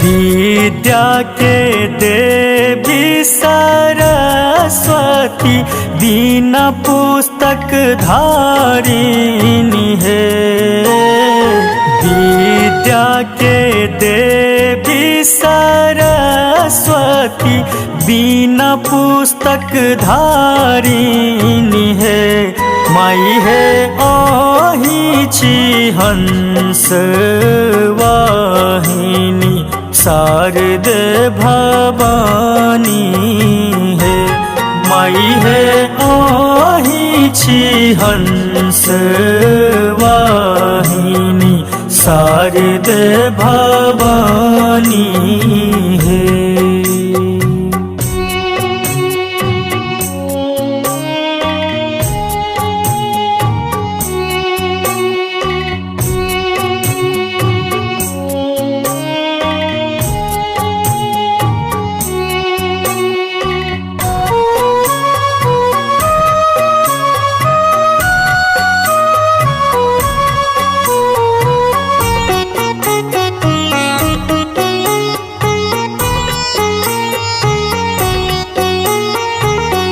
विद्या के देवी सरस्वती बिना पुस्तक धारिणी है। विद्या के देवी सरस्वती बिना पुस्तक धारिणी है। माई है आहिची हंस वाहिनी शारदे भवानी है। माई है आहिची हंस वाहिनी शारदे भवानी है।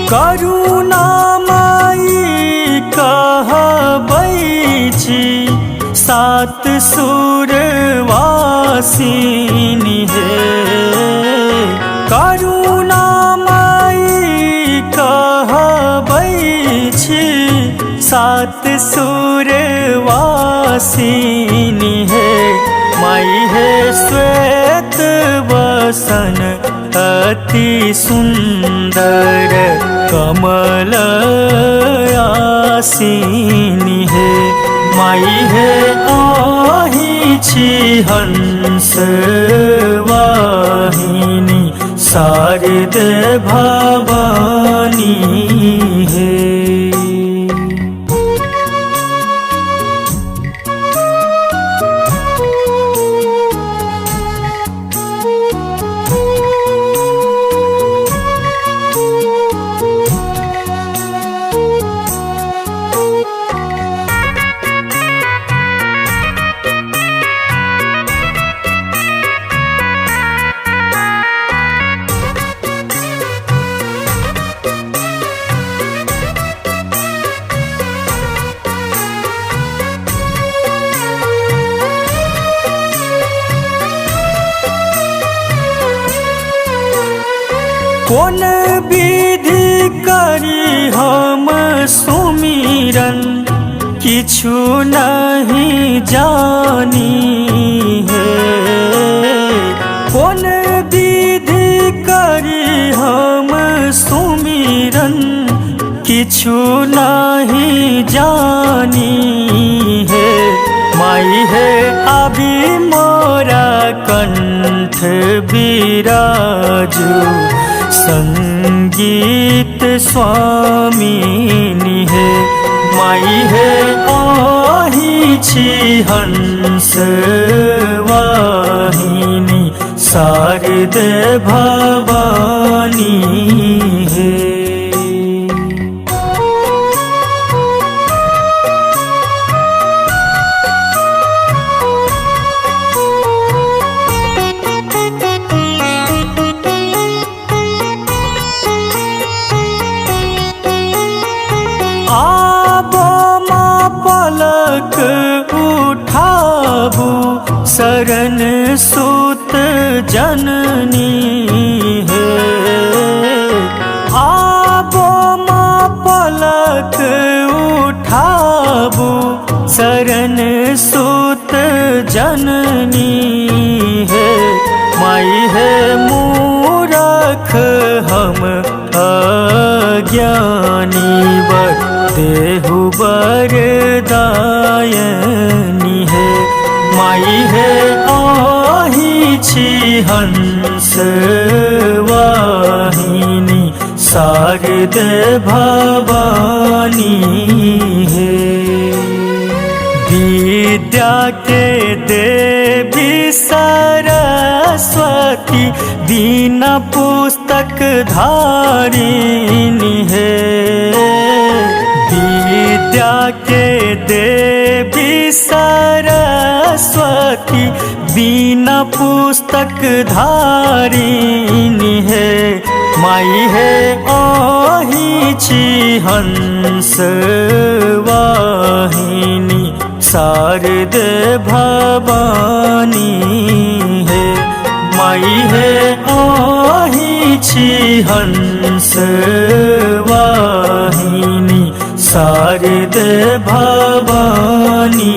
करुणामयी कहबै छी सात सुरवासिनी है। करुणामयी कहबै छी सात सुरवासिनी है। माई है श्वेत वसन अति सुंदर कमल आसीनी है। माई है आहिची हंस वाहिनी शारदे भवानी है। कौन विधि करी हम सुमिरन किछु नहीं जानी है। कौन विधि करी हम सुमिरन किछु नहीं जानी है। माई है अभी मोरा कंठ बिराजू संगीत स्वामिनी है। माई है आहिची हंस वाहिनी शारदे भवानी है। आबो माँ पलक उठाबू शरण सुत जननी है। आबो माँ पलक उठाबू शरण सुत जननी है। माई है मूरख हम अज्ञानी वर देहु वरदायनी है। माई है आहिची हंस वाहिनी शारदे भवानी है। विद्या के देवी सरस्वती बिना पुस्तक धारिणी है। विद्या के देवी सरस्वती बिना पुस्तक धारिणी है माई है ओही छी हंस वाहिनी शारदे भवानी है माई है ओही छी हंस वाहिनी शारदे भवानी